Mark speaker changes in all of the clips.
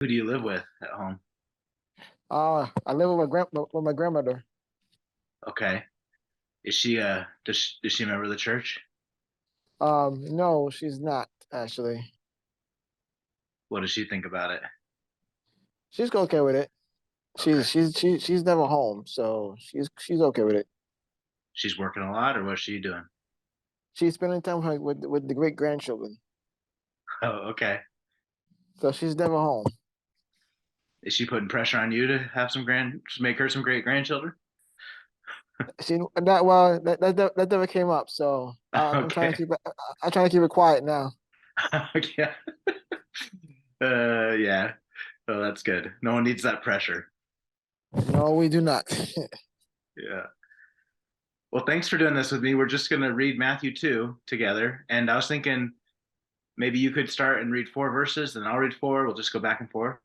Speaker 1: Who do you live with at home?
Speaker 2: I live with my grandmother.
Speaker 1: Okay. Is she does she remember the church?
Speaker 2: No, she's not actually.
Speaker 1: What does she think about it?
Speaker 2: She's okay with it.
Speaker 1: Okay.
Speaker 2: She's never home, so she's okay with it.
Speaker 1: She's working a lot, or what's she doing?
Speaker 2: She's spending time with the great grandchildren,
Speaker 1: Oh, okay.
Speaker 2: so she's never home.
Speaker 1: Is she putting pressure on you to have to make her some great grandchildren?
Speaker 2: She that well that never came up, so I'm trying to
Speaker 1: Okay.
Speaker 2: keep it. I'm trying to keep it quiet now.
Speaker 1: Yeah. Yeah. Oh, that's good. No one needs that pressure.
Speaker 2: No, we do not.
Speaker 1: Yeah. Well, thanks for doing this with me. We're just going to read Matthew 2 together. And I was thinking maybe you could start and read four verses, then I'll read four. We'll just go back and forth.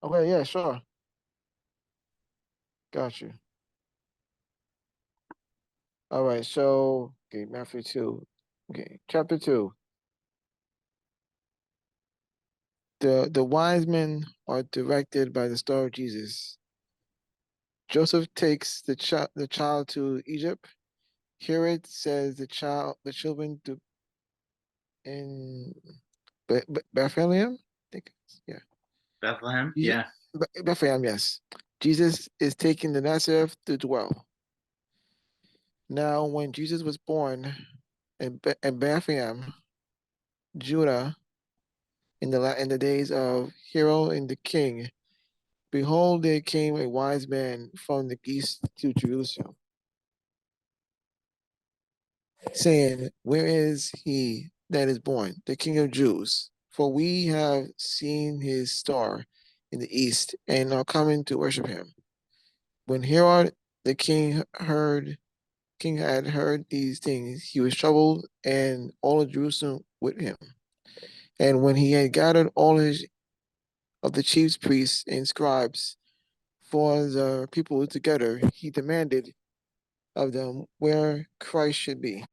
Speaker 2: Okay, yeah, sure, got you. All right, so okay, Matthew 2. Okay, chapter 2. The wise men are directed by the star of Jesus. Joseph takes the child to Egypt. Herod says the children to in Bethlehem. I think yeah,
Speaker 1: Bethlehem?
Speaker 2: Je-
Speaker 1: Yeah.
Speaker 2: Bethlehem. Yes, Jesus is taken to Nazareth to dwell. Now, when Jesus was born in Bethlehem, Judah, in the days of Herod and the king, behold, there came a wise man from the east to Jerusalem, saying, where is he that is born, the King of Jews? For we have seen his star in the east and are coming to worship him. When Herod the king had heard these things, he was troubled, and all of Jerusalem with him. And when he had gathered all his of the chief priests and scribes for the people together, he demanded of them where Christ should be.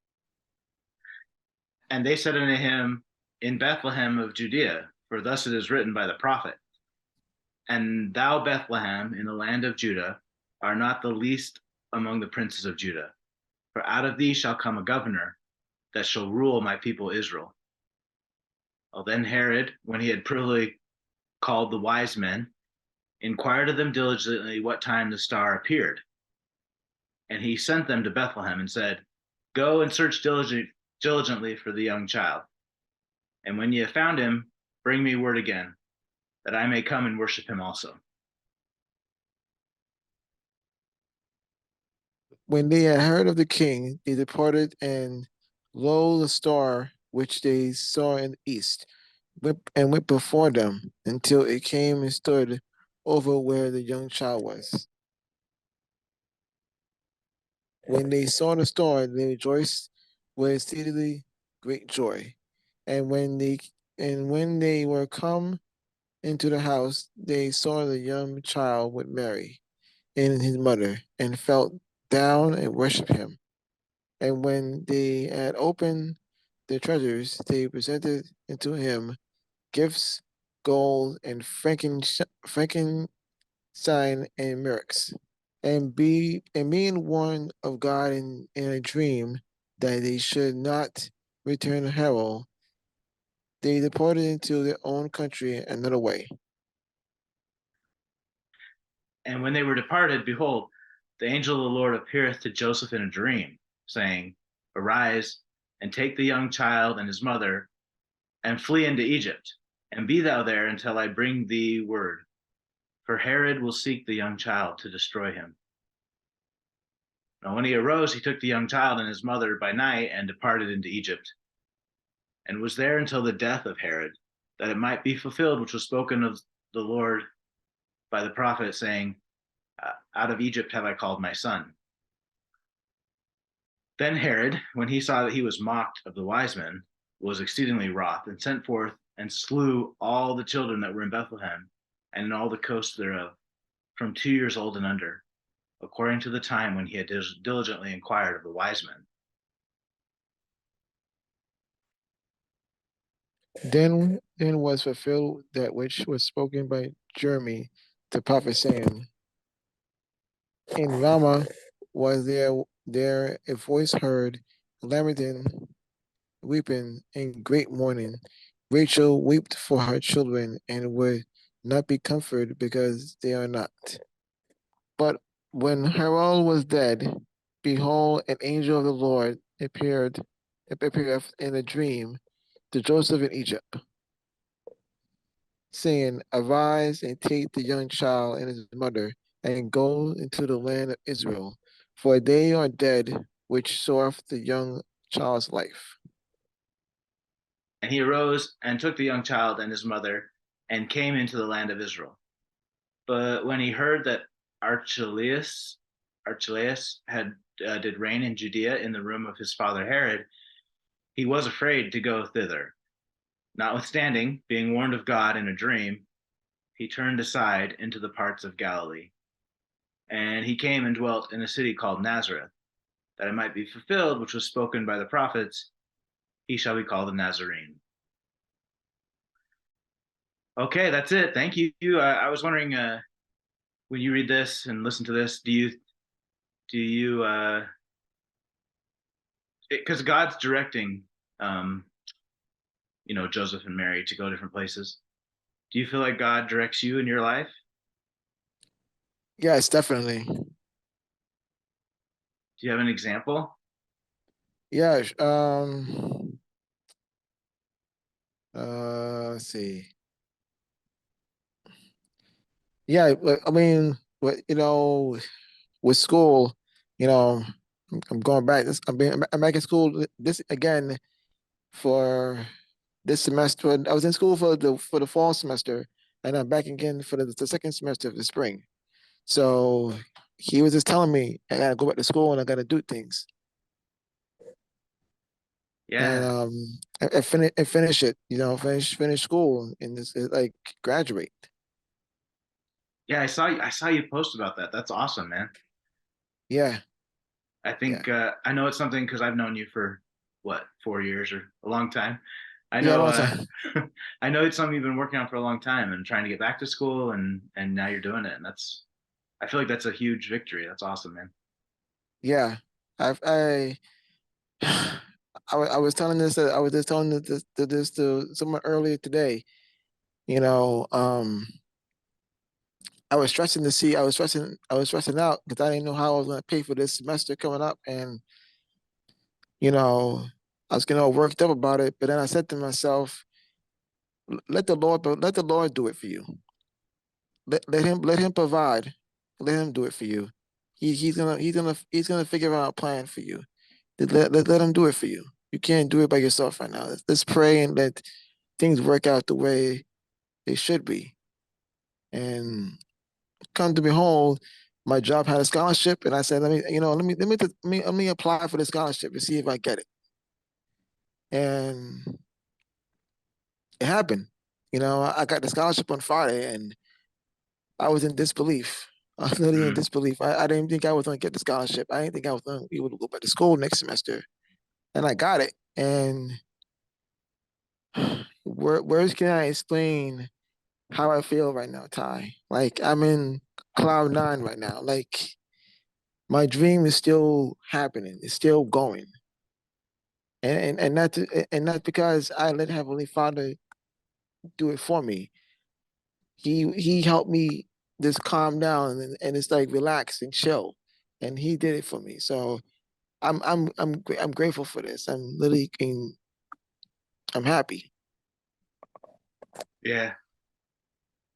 Speaker 1: And they said unto him, in Bethlehem of Judea, for thus it is written by the prophet. And thou, Bethlehem, in the land of Judah, are not the least among the princes of Judah. For out of thee shall come a governor that shall rule my people Israel. Well, then Herod, when he had privily called the wise men, inquired of them diligently what time the star appeared. And he sent them to Bethlehem and said, go and search diligently for the young child. And when ye have found him, bring me word again, that I may come and worship him also.
Speaker 2: When they had heard of the king, they departed, and lo, the star which they saw in the east went before them until it came and stood over where the young child was. When they saw the star, they rejoiced with exceedingly great joy. And when they were come into the house, they saw the young child with Mary and his mother, and fell down and worshipped him. And when they had opened their treasures, they presented unto him gifts, gold, and frankincense and myrrh. And being warned of God in a dream that they should not return to Herod, they departed into their own country another way.
Speaker 1: And when they were departed, behold, the angel of the Lord appeareth to Joseph in a dream, saying, arise, and take the young child and his mother, and flee into Egypt, and be thou there until I bring thee word. For Herod will seek the young child to destroy him. Now when he arose, he took the young child and his mother by night and departed into Egypt, and was there until the death of Herod, that it might be fulfilled which was spoken of the Lord by the prophet, saying, out of Egypt have I called my son. Then Herod, when he saw that he was mocked of the wise men, was exceedingly wroth, and sent forth and slew all the children that were in Bethlehem and in all the coasts thereof, from 2 years old and under, according to the time when he had diligently inquired of the wise men.
Speaker 2: Then then was fulfilled that which was spoken by Jeremy the prophet, saying, in Ramah was there a voice heard, lamenting, weeping, in great mourning. Rachel wept for her children, and would not be comforted because they are not. But when Harold was dead, behold, an angel of the Lord appeared in a dream to Joseph in Egypt, saying, arise and take the young child and his mother, and go into the land of Israel, for they are dead which sought the young child's life.
Speaker 1: And he arose and took the young child and his mother and came into the land of Israel. But when he heard that Archelaus had did reign in Judea in the room of his father Herod, he was afraid to go thither. Notwithstanding, being warned of God in a dream, he turned aside into the parts of Galilee. And he came and dwelt in a city called Nazareth, that it might be fulfilled, which was spoken by the prophets, he shall be called a Nazarene. Okay, that's it. Thank you. I was wondering, when you read this and listen to this, do you because God's directing, um, Joseph and Mary to go different places. Do you feel like God directs you in your life?
Speaker 2: Yes, definitely.
Speaker 1: Do you have an example?
Speaker 2: Yeah. Let's see. Yeah, I mean, with school, you know, I'm going back. I'm back in school this again for this semester. I was in school for the fall semester, and I'm back again for the second semester of the spring. So he was just telling me I gotta go back to school and I gotta do things and
Speaker 1: Yeah,
Speaker 2: finish it. Finish school and this like graduate.
Speaker 1: yeah. I saw you post about that. That's awesome, man.
Speaker 2: Yeah,
Speaker 1: I
Speaker 2: yeah,
Speaker 1: think I know it's something because I've known you for what 4 years or a long time. I
Speaker 2: yeah.
Speaker 1: know
Speaker 2: Long time.
Speaker 1: I know it's something you've been working on for a long time and trying to get back to school and now you're doing it and that's I feel like that's a huge victory. That's awesome, man.
Speaker 2: Yeah, I I was telling this. I was just telling this to someone earlier today. You know, I was stressing out because I didn't know how I was going to pay for this semester coming up, and you know, I was getting all worked up about it. But then I said to myself, let the Lord do it for you. Let him provide. Let him do it for you. He's gonna figure out a plan for you. Let him do it for you. You can't do it by yourself right now. Let's pray and let things work out the way they should be. And come to behold, my job had a scholarship, and I said, let me apply for the scholarship and see if I get it. And it happened. I got the scholarship on Friday, and I was in disbelief. I was literally in
Speaker 1: Mm.
Speaker 2: disbelief. I didn't think I was going to get the scholarship. I didn't think I was going to be able to go back to school next semester, and I got it. And words can I explain how I feel right now, Ty? Like I'm in cloud nine right now. Like my dream is still happening. It's still going. And not because I let Heavenly Father do it for me. He helped me just calm down and it's like relax and chill. And he did it for me. So I'm grateful for this. I'm happy.
Speaker 1: Yeah.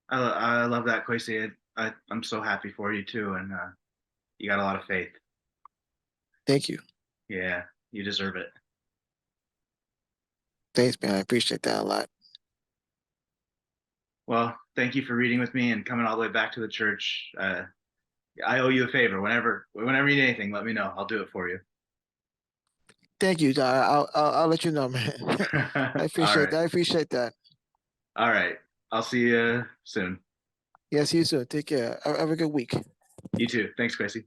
Speaker 1: I love that, Kwasey. I'm so happy for you too and you got a lot of faith.
Speaker 2: Thank you.
Speaker 1: Yeah, you deserve it.
Speaker 2: Thanks, man. I appreciate that a lot.
Speaker 1: Well, thank you for reading with me and coming all the way back to the church. I owe you a favor. Whenever you need anything, let me know. I'll do it for you.
Speaker 2: Thank you. I'll let you know, man. I
Speaker 1: All
Speaker 2: appreciate
Speaker 1: right.
Speaker 2: that. I appreciate that.
Speaker 1: All right. I'll see you soon.
Speaker 2: Yes, you soon. Take care. Have a good week.
Speaker 1: You too. Thanks, Gracie.